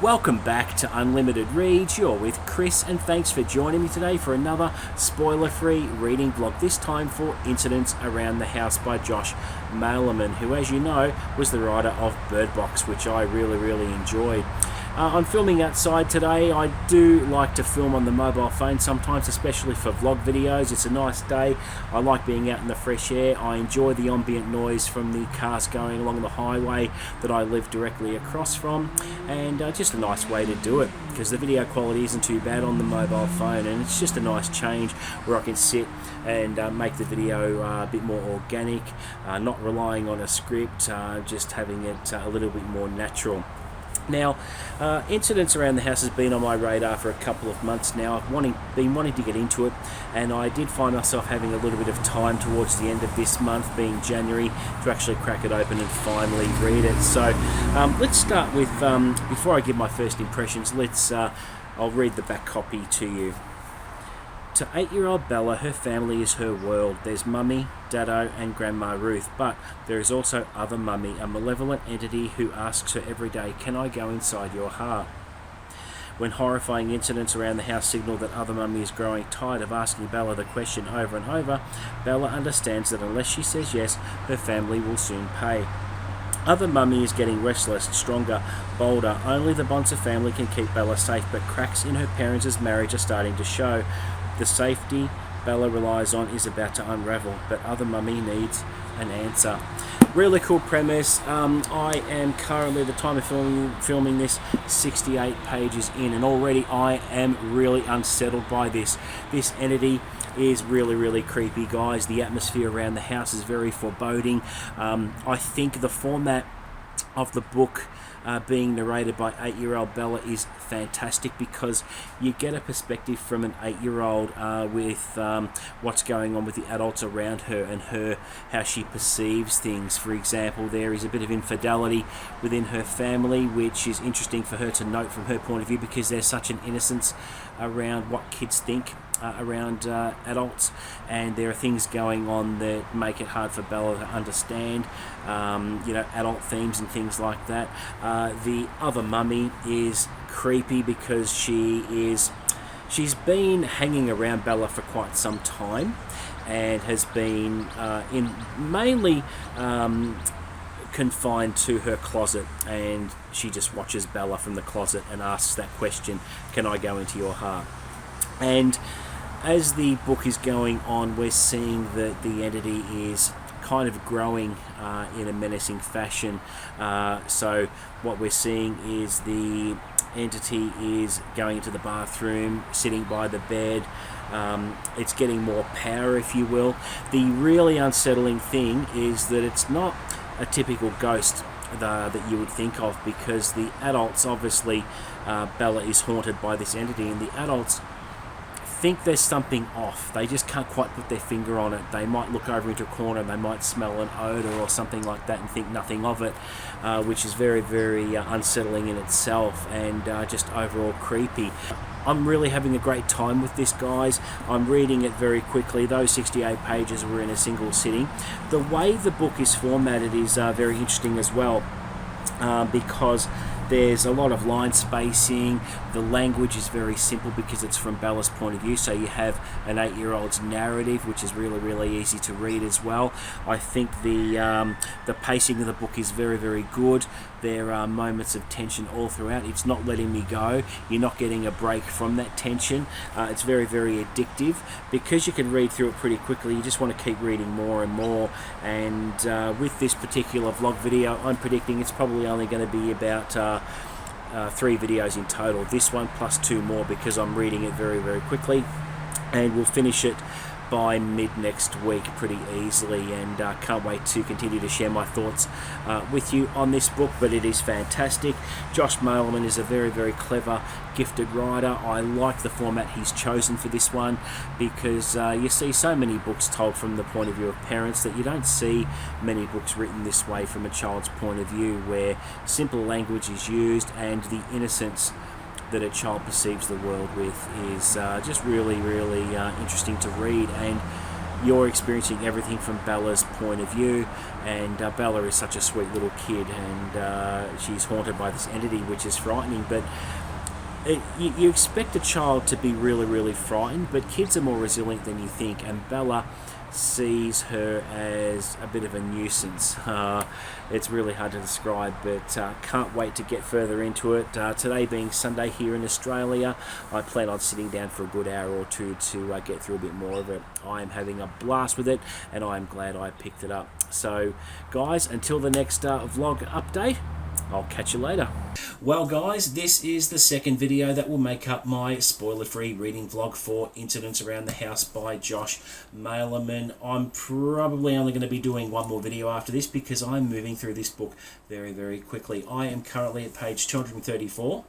Welcome back to Unlimited Reads. You're with Chris, and thanks for joining me today for another spoiler-free reading blog, this time for Incidents Around the House by Josh Malerman, who, as you know, was the writer of Bird Box, which I really enjoyed. I'm filming outside today. I do like to film on the mobile phone sometimes, especially for vlog videos. It's a nice day. I like being out in the fresh air. I enjoy the ambient noise from the cars going along the highway that I live directly across from, and just a nice way to do it because the video quality isn't too bad on the mobile phone, and it's just a nice change where I can sit and make the video a bit more organic, not relying on a script, just having it a little bit more natural. Now, Incidents Around the House has been on my radar for a couple of months now. I've been wanting to get into it, and I did find myself having a little bit of time towards the end of this month, being January, to actually crack it open and finally read it. So let's start with, before I give my first impressions, I'll read the back copy to you. To 8-year-old Bella, her family is her world. There's Mummy, Daddo and Grandma Ruth, but there is also Other Mummy, a malevolent entity who asks her every day, "Can I go inside your heart?" When horrifying incidents around the house signal that Other Mummy is growing tired of asking Bella the question over and over, Bella understands that unless she says yes, her family will soon pay. Other Mummy is getting restless, stronger, bolder. Only the Bonser family can keep Bella safe, but cracks in her parents' marriage are starting to show. The safety Bella relies on is about to unravel, but Other Mummy needs an answer. Really cool premise. I am currently, at the time of filming this, 68 pages in, and already I am really unsettled by this. This entity is really creepy, guys. The atmosphere around the house is very foreboding. I think the format of the book being narrated by 8-year-old Bella is fantastic because you get a perspective from an 8-year-old with what's going on with the adults around her and how she perceives things. For example, there is a bit of infidelity within her family, which is interesting for her to note from her point of view because there's such an innocence around what kids think around adults, and there are things going on that make it hard for Bella to understand, adult themes and things like that. The Other Mummy is creepy because she's been hanging around Bella for quite some time and has been mainly confined to her closet, and she just watches Bella from the closet and asks that question, "Can I go into your heart?" And as the book is going on, we're seeing that the entity is kind of growing in a menacing fashion. So what we're seeing is the entity is going into the bathroom, sitting by the bed. It's getting more power, if you will. The really unsettling thing is that it's not a typical ghost that you would think of, because the adults, obviously, Bella is haunted by this entity, and the adults think there's something off. They just can't quite put their finger on it. They might look over into a corner and they might smell an odor or something like that and think nothing of it, which is very unsettling in itself, and just overall creepy. I'm really having a great time with this, guys. I'm reading it very quickly. Those 68 pages were in a single sitting. The way the book is formatted is very interesting as well, because there's a lot of line spacing. The language is very simple because it's from Bella's point of view, so you have an 8-year-old's narrative, which is really easy to read as well. I think the pacing of the book is very good. There are moments of tension all throughout. It's not letting me go. You're not getting a break from that tension. It's very addictive. Because you can read through it pretty quickly, you just want to keep reading more and more. And with this particular vlog video, I'm predicting it's probably only going to be about 3 videos in total. This one plus 2 more, because I'm reading it very quickly, and we'll finish it by mid next week pretty easily, and can't wait to continue to share my thoughts with you on this book. But it is fantastic. Josh Malerman is a very clever, gifted writer. I like the format he's chosen for this one, because you see so many books told from the point of view of parents that you don't see many books written this way from a child's point of view, where simple language is used and the innocence that a child perceives the world with is just really interesting to read. And you're experiencing everything from Bella's point of view, and Bella is such a sweet little kid, and she's haunted by this entity, which is frightening. But you expect a child to be really, really frightened, but kids are more resilient than you think, and Bella sees her as a bit of a nuisance. It's really hard to describe, but can't wait to get further into it. Today being Sunday here in Australia, I plan on sitting down for a good hour or two to get through a bit more of it. I am having a blast with it, and I am glad I picked it up. So guys, until the next vlog update, I'll catch you later. Well guys, this is the second video that will make up my spoiler-free reading vlog for Incidents Around the House by Josh Malerman. I'm probably only going to be doing one more video after this because I'm moving through this book very, very quickly. I am currently at page 234.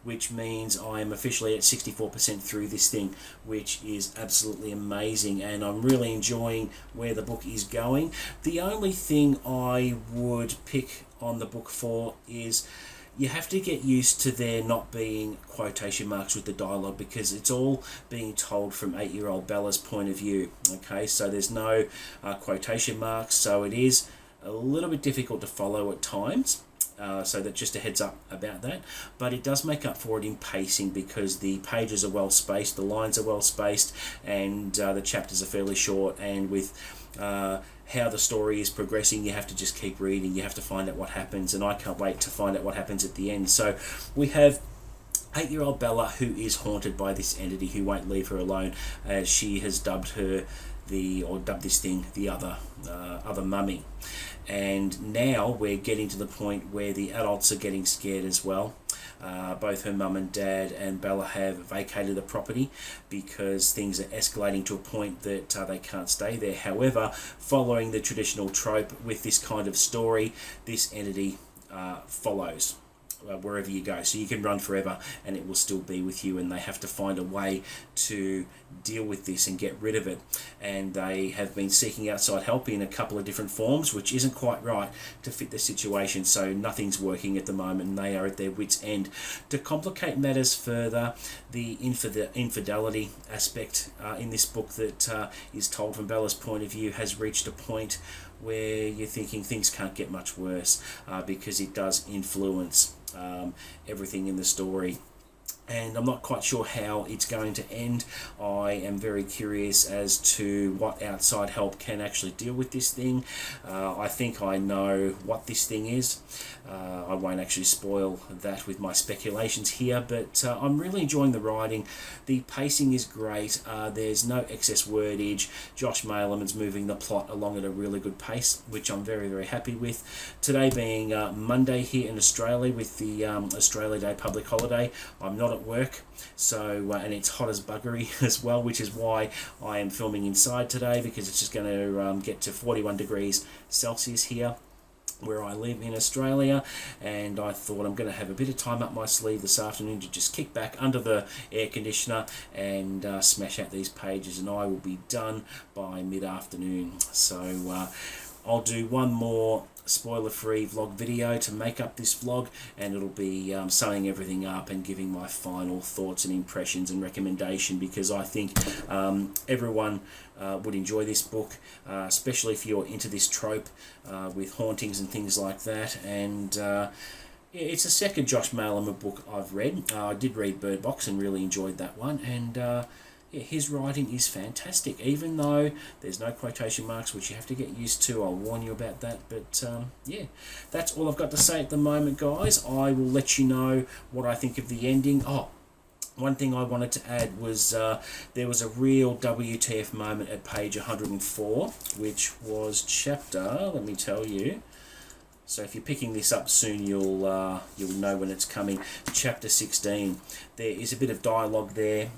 Which means I am officially at 64% through this thing, which is absolutely amazing, and I'm really enjoying where the book is going. The only thing I would pick on the book for is you have to get used to there not being quotation marks with the dialogue, because it's all being told from 8-year-old Bella's point of view. Okay, so there's no quotation marks, so it is a little bit difficult to follow at times. So that just a heads up about that, but it does make up for it in pacing because the pages are well spaced, the lines are well spaced, and the chapters are fairly short, and with how the story is progressing, you have to just keep reading, you have to find out what happens, and I can't wait to find out what happens at the end. So we have 8-year-old Bella, who is haunted by this entity who won't leave her alone, as she has dubbed this thing the other mummy. And now we're getting to the point where the adults are getting scared as well. Both her mum and dad and Bella have vacated the property because things are escalating to a point that they can't stay there. However, following the traditional trope with this kind of story, this entity follows wherever you go, so you can run forever and it will still be with you, and they have to find a way to deal with this and get rid of it. And they have been seeking outside help in a couple of different forms, which isn't quite right to fit the situation, so nothing's working at the moment, and they are at their wits' end. To complicate matters further, the infidelity aspect in this book that is told from Bella's point of view has reached a point where you're thinking things can't get much worse, because it does influence everything in the story. And I'm not quite sure how it's going to end. I am very curious as to what outside help can actually deal with this thing. I think I know what this thing is. I won't actually spoil that with my speculations here, but I'm really enjoying the writing. The pacing is great. There's no excess wordage. Josh Malerman's moving the plot along at a really good pace, which I'm very, very happy with. Today being Monday here in Australia with the Australia Day public holiday, I'm not at work, so and it's hot as buggery as well, which is why I am filming inside today, because it's just going to get to 41 degrees Celsius here where I live in Australia, and I thought I'm going to have a bit of time up my sleeve this afternoon to just kick back under the air conditioner and smash out these pages, and I will be done by mid-afternoon. So I'll do one more spoiler-free vlog video to make up this vlog, and it'll be summing everything up and giving my final thoughts and impressions and recommendation, because I think everyone would enjoy this book, especially if you're into this trope with hauntings and things like that. And yeah, it's the second Josh Malerman book I've read. I did read Bird Box and really enjoyed that one, and yeah, his writing is fantastic, even though there's no quotation marks, which you have to get used to. I'll warn you about that. But yeah, that's all I've got to say at the moment, guys. I will let you know what I think of the ending. Oh, one thing I wanted to add was there was a real WTF moment at page 104, which was chapter, let me tell you. So if you're picking this up soon, you'll know when it's coming. Chapter 16. There is a bit of dialogue there.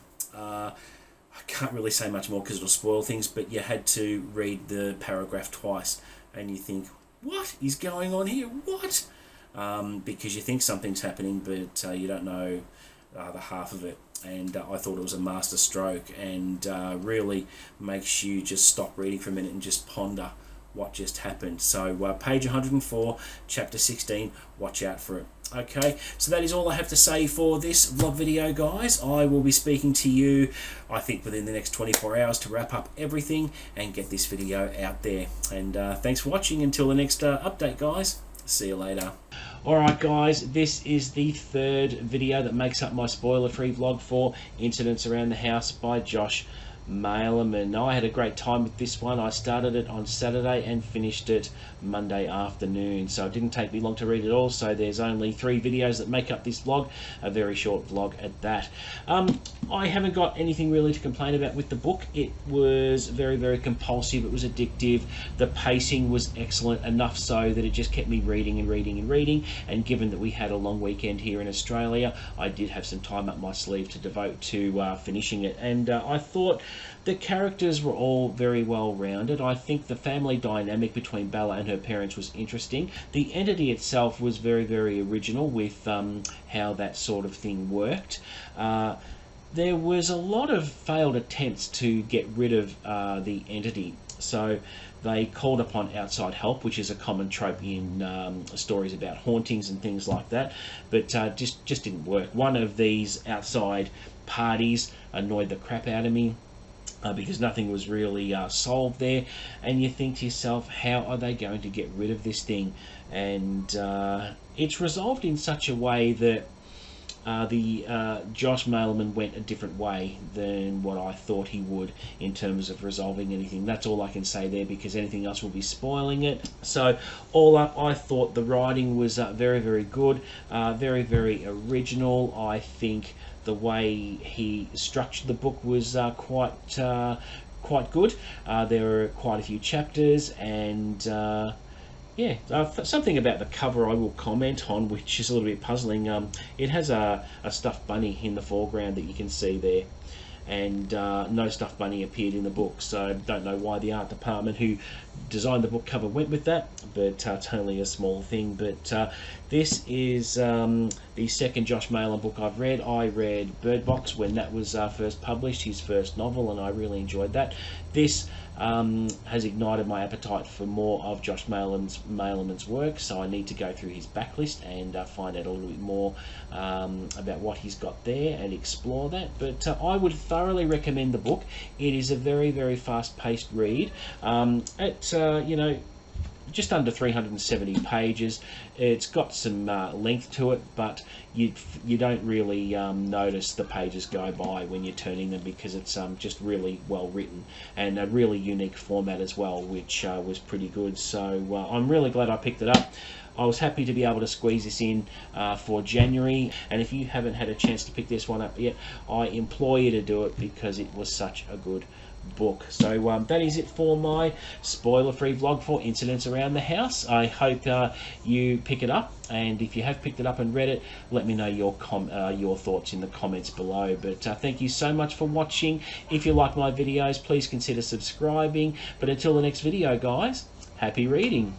I can't really say much more because it'll spoil things, but you had to read the paragraph twice, and you think, what is going on here? What? Because you think something's happening, but you don't know the half of it. And I thought it was a master stroke, and really makes you just stop reading for a minute and just ponder what just happened. So page 104, chapter 16, watch out for it. Okay, so that is all I have to say for this vlog video, guys. I will be speaking to you, I think, within the next 24 hours to wrap up everything and get this video out there. And thanks for watching. Until the next update, guys. See you later. Alright guys, this is the third video that makes up my spoiler-free vlog for Incidents Around the House by Josh Malerman. Now, I had a great time with this one. I started it on Saturday and finished it Monday afternoon, so it didn't take me long to read it all. So there's only 3 videos that make up this vlog, a very short vlog at that. I haven't got anything really to complain about with the book. It was very, very compulsive. It was addictive. The pacing was excellent, enough so that it just kept me reading and reading and reading. And given that we had a long weekend here in Australia, I did have some time up my sleeve to devote to finishing it. And I thought the characters were all very well rounded. I think the family dynamic between Bella and her parents was interesting. The entity itself was very, very original with how that sort of thing worked. There was a lot of failed attempts to get rid of the entity. So they called upon outside help, which is a common trope in stories about hauntings and things like that, but just didn't work. One of these outside parties annoyed the crap out of me. Because nothing was really solved there, and you think to yourself, how are they going to get rid of this thing? And it's resolved in such a way that Josh Malerman went a different way than what I thought he would in terms of resolving anything. That's all I can say there, because anything else will be spoiling it. So all up, I thought the writing was very, very good, very, very original. I think the way he structured the book was quite good. There were quite a few chapters, and yeah, something about the cover I will comment on, which is a little bit puzzling. It has a stuffed bunny in the foreground that you can see there, and no stuffed bunny appeared in the book, so I don't know why the art department who designed the book cover went with that, but it's only a small thing. But this is the second Josh Malerman book I've read. I read Bird Box when that was first published, his first novel, and I really enjoyed that. This has ignited my appetite for more of Josh Malerman's work, so I need to go through his backlist and find out a little bit more about what he's got there and explore that. But I would thoroughly recommend the book. It is a very, very fast-paced read. You know, just under 370 pages. It's got some length to it, but you don't really notice the pages go by when you're turning them, because it's just really well written, and a really unique format as well, which was pretty good. So I'm really glad I picked it up. I was happy to be able to squeeze this in for January, and if you haven't had a chance to pick this one up yet, I implore you to do it, because it was such a good book. So that is it for my spoiler-free vlog for Incidents Around the House. I hope you pick it up, and if you have picked it up and read it, let me know your thoughts in the comments below. But thank you so much for watching. If you like my videos, please consider subscribing. But until the next video, guys, happy reading.